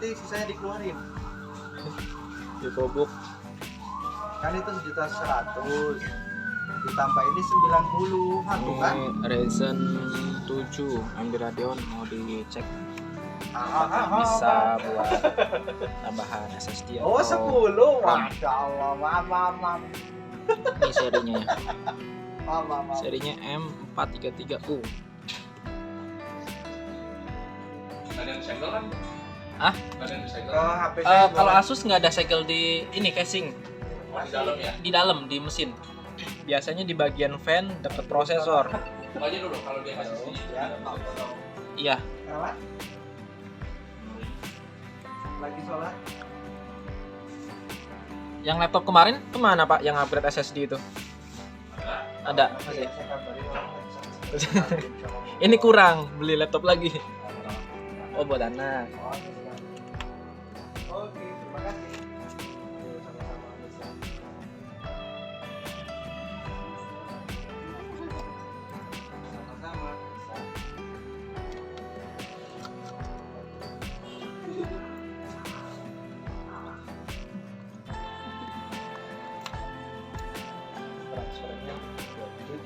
nanti sisanya dikeluarin. Dikobok. Kan itu 1.100.000 ditambah ini 90 satu kan. Ini Ryzen 7 AMD Radeon mau dicek apakah bisa buat tambahan SSD Oh atau 10, RAM. Masya Allah, maaf. Ini serinya ya. Maaf. Serinya M433U. Ada yang segel kan? Ah? Ada yang segel. Ke HP saya Kalau Asus nggak ada segel di ini casing, Oh, di dalam ya? di dalam di mesin. Biasanya di bagian fan deket prosesor. Buka aja dulu kalau dia masih sini. ya. Iya. Kenapa? Lagi sholat. Yang laptop kemarin kemana Pak? Yang upgrade SSD itu? Ada. Iya, saya kabarin orang. Ini kurang, beli laptop lagi. Oh buat anak. Oke, terima kasih. Sama-sama, bisa. Sama-sama, bisa. Transfernya 2 bit.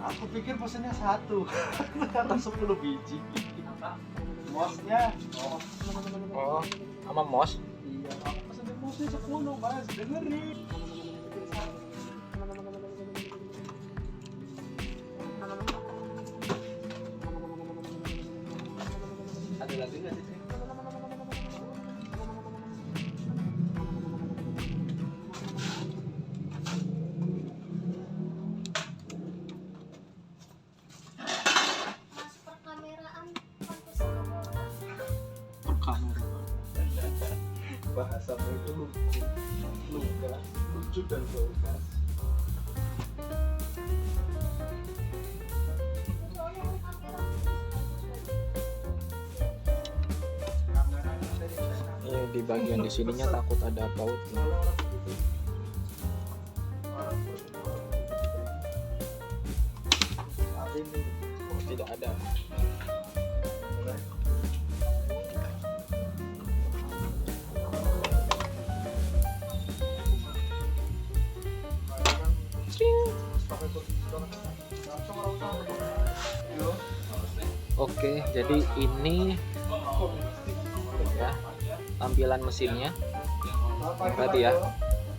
Aku pikir pesennya 1 ternyata 10 biji. Mosnya Oh, sama mouse. iya, aku pesennya mosnya 10 mas, dengerin. Ada lagi nggak sih? Perkameraan Kamera. Bahasamu itu lucu dan vulgar. Ini di bagian di sininya takut ada bautnya. Oh, tidak ada. Oke, jadi ini ya tampilan mesinnya. Berarti ya.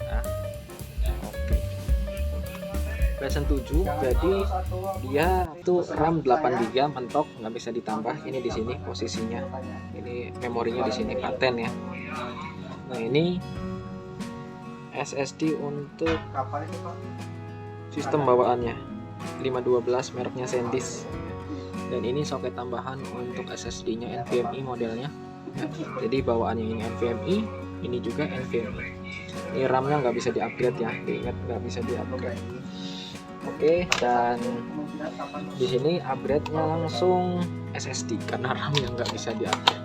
Nah, oke. Ryzen 7, jadi dia tuh RAM 8 GB mentok, nggak bisa ditambah. Ini di sini posisinya. Ini memorinya di sini paten ya. Nah ini SSD untuk Kapan itu Pak? sistem bawaannya 512 mereknya SanDisk. Dan ini soket tambahan untuk SSD-nya NVMe modelnya. Ya, jadi bawaannya ini NVMe, ini juga NVMe. Ini RAM-nya nggak bisa di-upgrade ya, diingat nggak bisa di-upgrade. Oke, dan di sini upgrade-nya langsung SSD karena RAM-nya nggak bisa di-upgrade.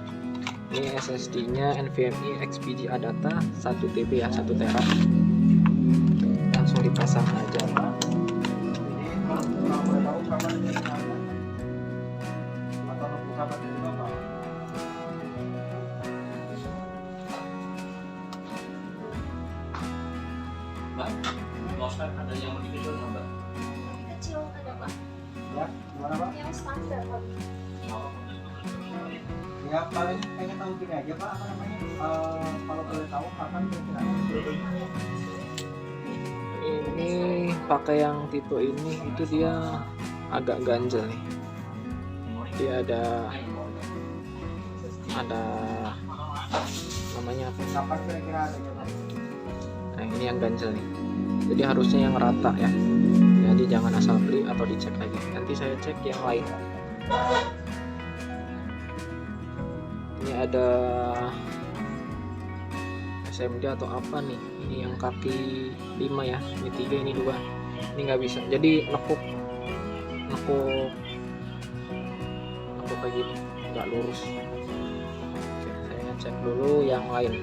Ini SSD-nya NVMe XPG Adata 1 TB ya, 1 tera. Langsung dipasang aja. Ini kalau boleh tahu kapan ini ada? Atau nunggu kapan dari Bapak? Mbak, mousepad ada yang lebih kecil nggak, Mbak? lebih kecil ada Pak, Ya, gimana Pak? yang standar Pak. Ya paling pengen tahu gini aja Pak, apa namanya? Kalau boleh tahu kapan kira-kira? Ini pakai yang tipe ini itu dia agak ganjel nih. Dia ada namanya apa? Kapan kira-kira ada ya Pak? Nah ini yang ganjel nih. Jadi harusnya yang rata ya. Jadi jangan asal beli atau dicek lagi. Nanti saya cek yang lain. Ini ada SMD atau apa nih? Ini yang kaki 5 ya. Ini 3, ini 2. Ini nggak bisa. Jadi nekuk kayak gini, nggak lurus. Oke, saya cek dulu yang lain.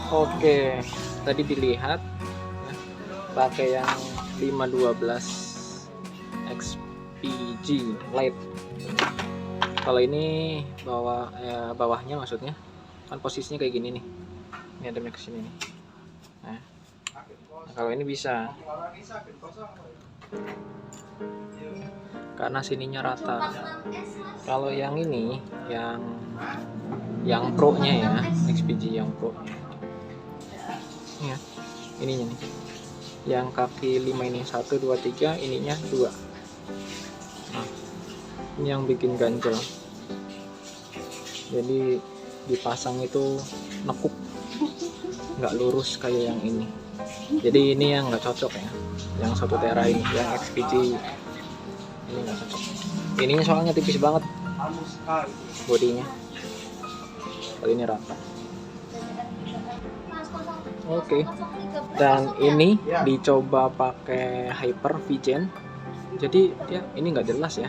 Oke, tadi dilihat ya, pakai yang 512 XPG Lite. Kalau ini bawahnya maksudnya kan posisinya kayak gini nih. Ini ada ke sini nih. Nah, kalau ini bisa karena sininya rata. Kalau yang ini yang Pro-nya ya, XPG yang Pro-nya. Ya, ininya nih. Yang kaki 5 ini 1 2 3, ininya 2. Nah, ini yang bikin ganjel. Jadi dipasang itu nekuk, nggak lurus kayak yang ini. Jadi ini yang nggak cocok ya, yang 1 tera ini, yang XPG ini nggak cocok. Ininya soalnya tipis banget bodinya, kalau ini rata. Oke. Dan ini dicoba pakai Hyper VGen. Jadi dia ini nggak jelas ya.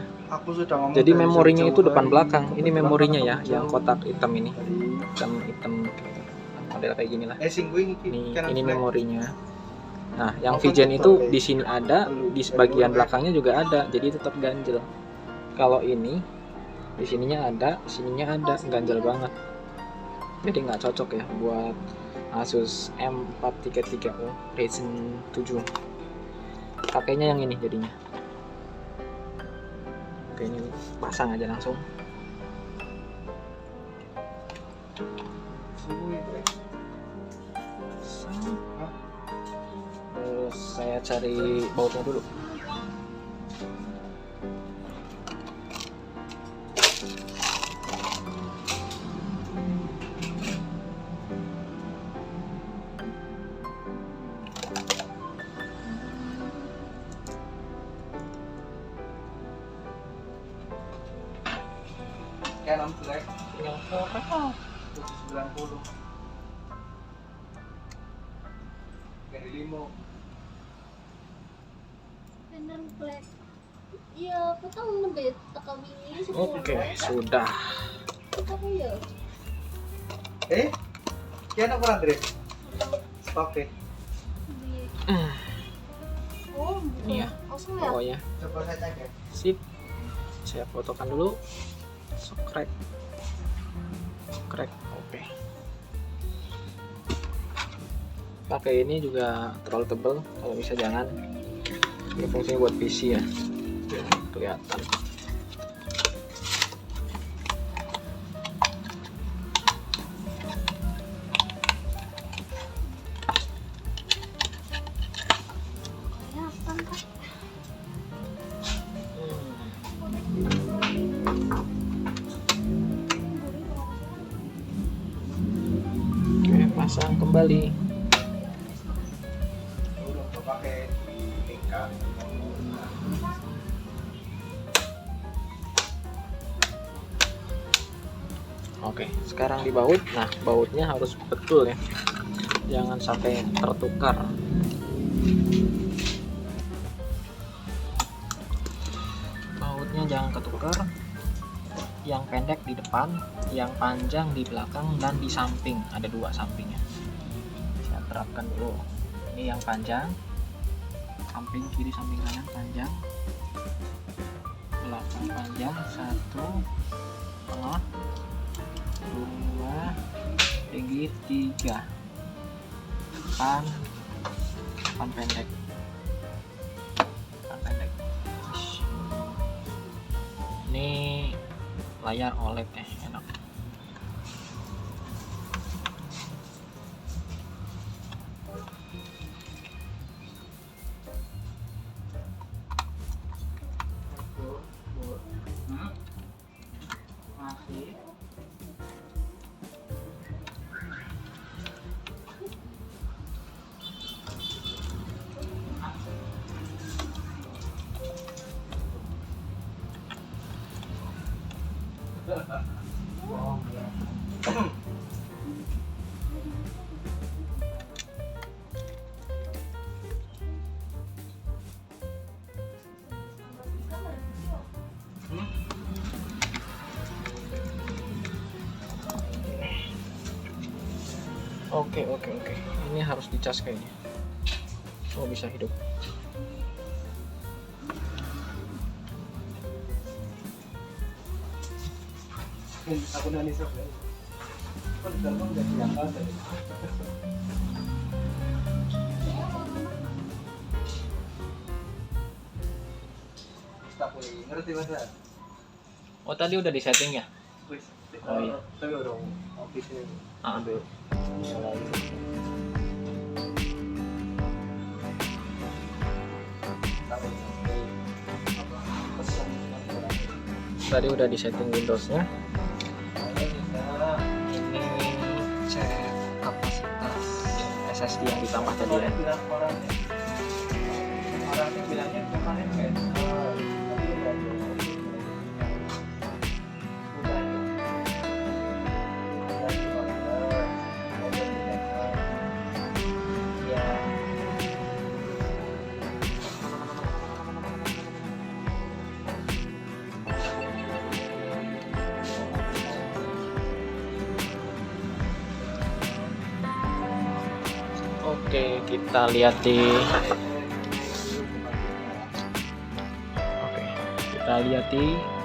Jadi memorinya itu depan belakang. Ini memorinya ya, yang kotak hitam ini, hitam model kayak gini lah. Ini memorinya. Nah, yang VGen itu di sini ada, di bagian belakangnya juga ada. Jadi tetap ganjel. Kalau ini di sininya ada, sininya ada, ganjel banget. Jadi nggak cocok ya buat Asus M433O Ryzen 7. Pakainya yang ini jadinya. Oke, ini pasang aja langsung. Terus saya cari bautnya dulu. Canon Black Yang berapa? 790 dari limo. Canon Black. Iya, aku tahu ngebet tekam ini Oke, sudah. Apa ya? Canon apa Andre? Oke, Oh, Iya. kosong ya? Pokoknya coba saya cek ya. sip. Saya fotokan dulu. Crack. Oke. Pakai ini juga terlalu tebal, kalau bisa jangan. Ini fungsinya buat PC ya, kelihatan. Kelihatan kan? Oke, pasang kembali. Udah pakai tingkat. Oke, sekarang dibaut. Nah, bautnya harus betul ya, jangan sampai tertukar. Bautnya jangan ketukar. Yang pendek di depan, yang panjang di belakang dan di samping. Ada 2 sampingnya. Saya terapkan dulu. Ini yang panjang, samping kiri, samping kanan panjang, belakang panjang, 1 tengah, 2 tinggi, 3 depan pendek. Ini layar OLED enak. Masih. Oke. Ini harus dicas kayaknya. Oh, bisa hidup. Aku nani sok ya. Kok di dalam nggak diangkat tadi? Tak boleh ngerti bahasa. Oh tadi udah di setting ya? Wis. Oh, iya. Tapi udah official. Ambil. Tadi udah di setting Windowsnya. Ini cek kapasitas SSD yang ditambah tadi ya. Orangnya bilangnya kemarin kan. Oke, kita lihat di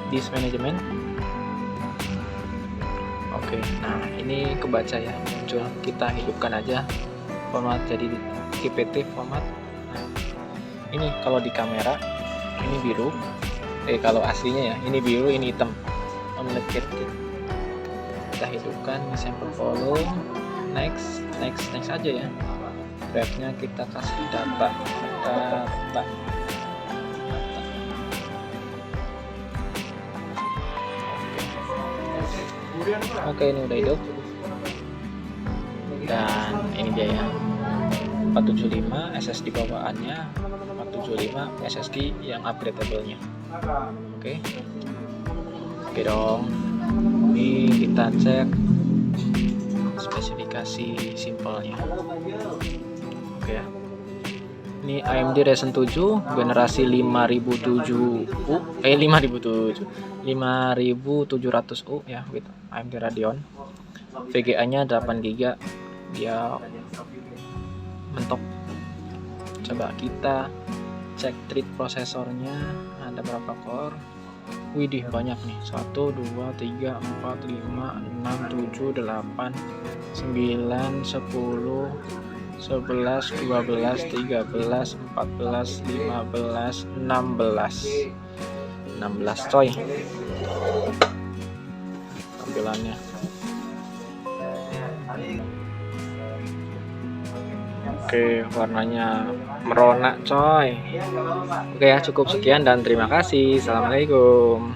disk management. Oke, nah ini kebaca ya, muncul. Kita hidupkan aja format jadi GPT format. Nah, ini kalau di kamera ini biru. Kalau aslinya ya, ini biru, ini hitam. Unlimited. Kita hidupkan sample volume. Next aja ya. Drive-nya kita kasih data. Oke, ini udah hidup. Dan ini dia ya. 475 SSD bawaannya, 475 SSD yang upgradable-nya. Oke dong. Ini kita cek spesifikasi simpelnya. Oke ya. Ini AMD Ryzen 7 generasi 5700U ya, with AMD Radeon. VGA-nya 8GB. Dia mentok. Coba kita cek treat prosesornya, ada berapa core. Widih, banyak nih. 1 2 3 4 5 6 7 8 9 10 11 12 13 14 15 16 coy tampilannya. Oke, warnanya merona coy. Oke ya, cukup sekian dan terima kasih. Assalamualaikum.